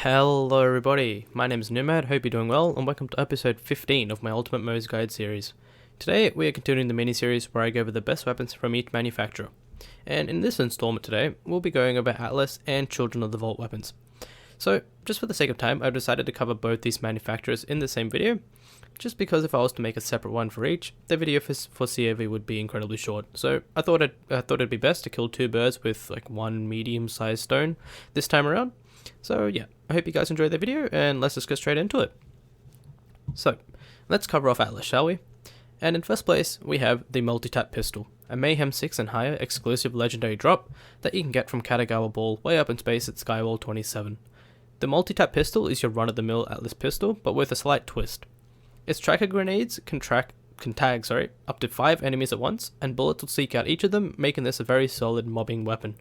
Hello everybody, my name is Nomad, hope you're doing well, and welcome to episode 15 of my Ultimate Mo's Guide series. Today we are continuing the mini-series where I go over the best weapons from each manufacturer. And in this installment today, we'll be going over Atlas and Children of the Vault weapons. So, just for the sake of time, I've decided to cover both these manufacturers in the same video, just because if I was to make a separate one for each, the video for COV would be incredibly short. So I thought it'd be best to kill two birds with like one medium-sized stone this time around. So yeah, I hope you guys enjoyed the video, and let's just go straight into it. So, let's cover off Atlas, shall we? And in first place, we have the Multi-Tap Pistol, a Mayhem 6 and higher exclusive legendary drop that you can get from Katagawa Ball way up in space at Skywall 27. The Multi-Tap Pistol is your run-of-the-mill Atlas pistol, but with a slight twist. Its tracker grenades can tag up to 5 enemies at once, and bullets will seek out each of them, making this a very solid mobbing weapon.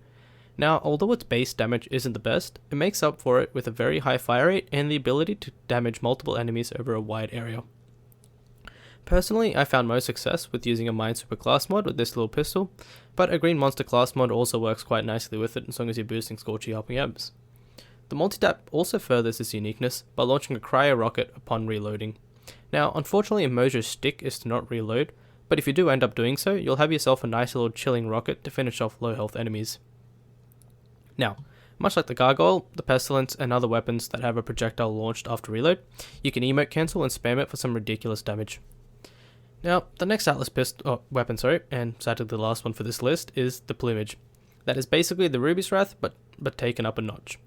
Now, although its base damage isn't the best, it makes up for it with a very high fire rate and the ability to damage multiple enemies over a wide area. Personally, I found most success with using a Minesweeper class mod with this little pistol, but a Green Monster class mod also works quite nicely with it as long as you're boosting Scorchy RPMs. The multi-tap also furthers this uniqueness by launching a cryo rocket upon reloading. Now, unfortunately, Mojo's stick is to not reload, but if you do end up doing so, you'll have yourself a nice little chilling rocket to finish off low health enemies. Now, much like the Gargoyle, the Pestilence, and other weapons that have a projectile launched after reload, you can emote cancel and spam it for some ridiculous damage. Now, the next Atlas weapon, and sadly the last one for this list, is the Plumage. That is basically the Ruby's Wrath, but taken up a notch.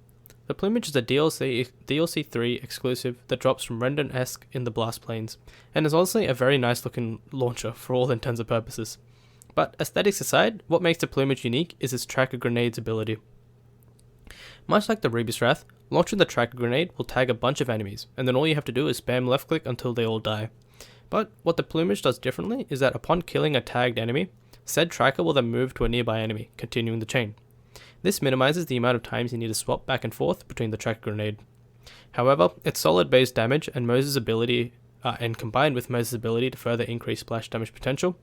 The Plumage is a DLC 3 exclusive that drops from Rendon-esque in the Blast Plains, and is honestly a very nice looking launcher for all intents and purposes. But aesthetics aside, what makes the Plumage unique is its tracker grenades ability. Much like the Ruby's Wrath, launching the tracker grenade will tag a bunch of enemies, and then all you have to do is spam left click until they all die. But what the Plumage does differently is that upon killing a tagged enemy, said tracker will then move to a nearby enemy, continuing the chain. This minimizes the amount of times you need to swap back and forth between the tracker grenade. However, its solid base damage and Moses' ability, and combined with Moses' ability to further increase splash damage potential,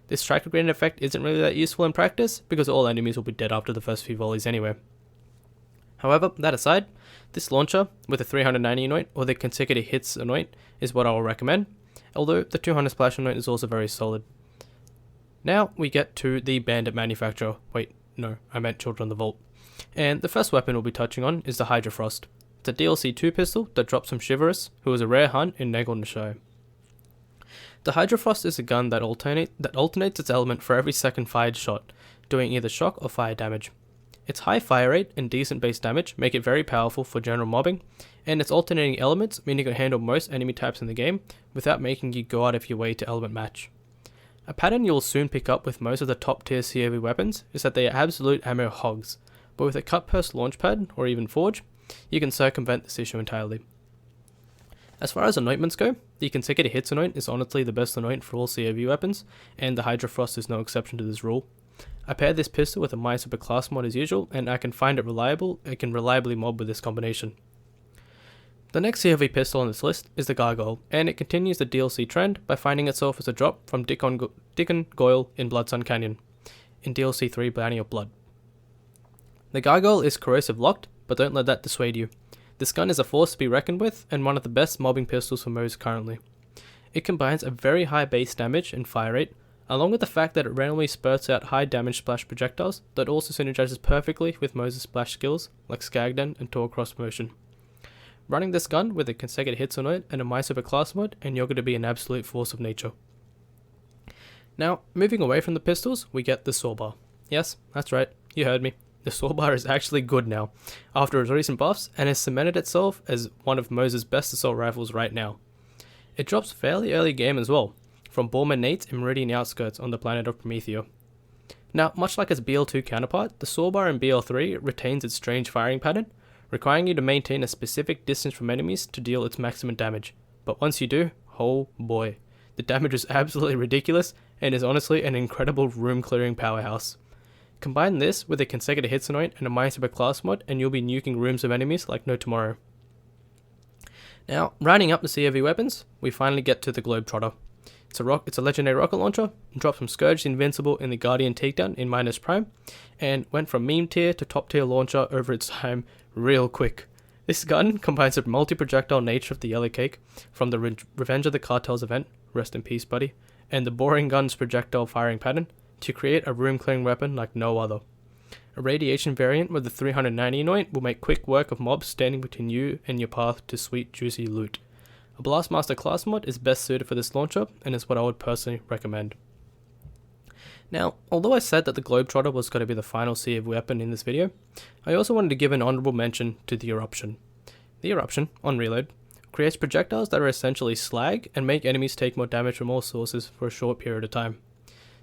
this tracker grenade effect isn't really that useful in practice because all enemies will be dead after the first few volleys anyway. However, that aside, this launcher with a 390 anoint or the consecutive hits anoint is what I will recommend, although the 200 splash anoint is also very solid. Now we get to the Bandit manufacturer. Wait, no, I meant Children of the Vault. And the first weapon we'll be touching on is the Hydra Frost. It's a DLC 2 pistol that drops from Chivalrous, who is a rare hunt in Negel Nashai. The Hydra Frost is a gun that alternates its element for every second fired shot, doing either shock or fire damage. Its high fire rate and decent base damage make it very powerful for general mobbing, and its alternating elements mean it can handle most enemy types in the game without making you go out of your way to element match. A pattern you'll soon pick up with most of the top tier COV weapons is that they are absolute ammo hogs, but with a cut purse launchpad or even forge, you can circumvent this issue entirely. As far as anointments go, the consecutive hits anoint is honestly the best anoint for all COV weapons, and the Hydra Frost is no exception to this rule. I paired this pistol with a Minesweeper class mod as usual, and I can find it reliable. It can reliably mob with this combination. The next COV pistol on this list is the Gargoyle, and it continues the DLC trend by finding itself as a drop from Dickon Goyle in Bloodsun Canyon, in DLC 3 Bounty of Blood. The Gargoyle is corrosive locked, but don't let that dissuade you. This gun is a force to be reckoned with, and one of the best mobbing pistols for Mo's currently. It combines a very high base damage and fire rate, along with the fact that it randomly spurts out high damage splash projectiles that also synergizes perfectly with Moses' splash skills like Skagden and Tor Cross Motion. Running this gun with a consecutive hits on it and a Minesweeper class mod, and you're going to be an absolute force of nature. Now, moving away from the pistols, we get the Sawbar. Yes, that's right, you heard me. The Sawbar is actually good now, after its recent buffs, and has cemented itself as one of Moses' best assault rifles right now. It drops fairly early game as well, from Borman Nates and Meridian outskirts on the planet of Promethea. Now, much like its BL2 counterpart, the Sawbar in BL3 retains its strange firing pattern, requiring you to maintain a specific distance from enemies to deal its maximum damage. But once you do, oh boy, the damage is absolutely ridiculous and is honestly an incredible room clearing powerhouse. Combine this with a consecutive hits anoint and a Minesweeper class mod, and you'll be nuking rooms of enemies like no tomorrow. Now, rounding up the COV weapons, we finally get to the Globetrotter. It's a legendary rocket launcher, dropped from Scourge the Invincible in the Guardian Takedown in Minus Prime, and went from meme tier to top tier launcher over its time real quick. This gun combines the multi-projectile nature of the Yellow Cake from the Revenge of the Cartels event, rest in peace buddy, and the Boring Gun's projectile firing pattern to create a room-clearing weapon like no other. A radiation variant with the 390 anoint will make quick work of mobs standing between you and your path to sweet juicy loot. A Blastmaster class mod is best suited for this launcher and is what I would personally recommend. Now, although I said that the Globetrotter was going to be the final CF weapon in this video, I also wanted to give an honourable mention to the Eruption. The Eruption, on reload, creates projectiles that are essentially slag and make enemies take more damage from all sources for a short period of time.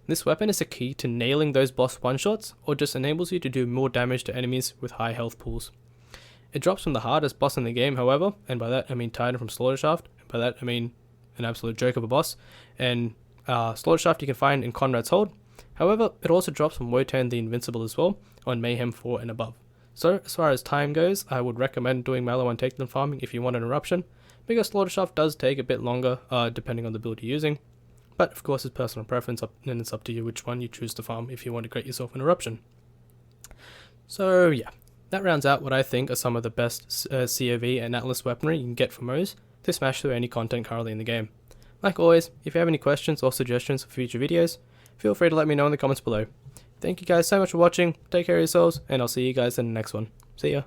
This weapon is a key to nailing those boss one-shots, or just enables you to do more damage to enemies with high health pools. It drops from the hardest boss in the game, however, and by that I mean Titan from Slaughtershaft, and by that I mean an absolute joke of a boss, and Slaughtershaft you can find in Conrad's Hold. However, it also drops from Wotan the Invincible as well, on Mayhem 4 and above. So, as far as time goes, I would recommend doing Maliwan Takedown farming if you want an Eruption, because Slaughtershaft does take a bit longer, depending on the build you're using. But of course it's personal preference, and it's up to you which one you choose to farm if you want to create yourself an Eruption. So yeah, that rounds out what I think are some of the best COV and Atlas weaponry you can get from Moze to smash through any content currently in the game. Like always, if you have any questions or suggestions for future videos, feel free to let me know in the comments below. Thank you guys so much for watching, take care of yourselves, and I'll see you guys in the next one. See ya.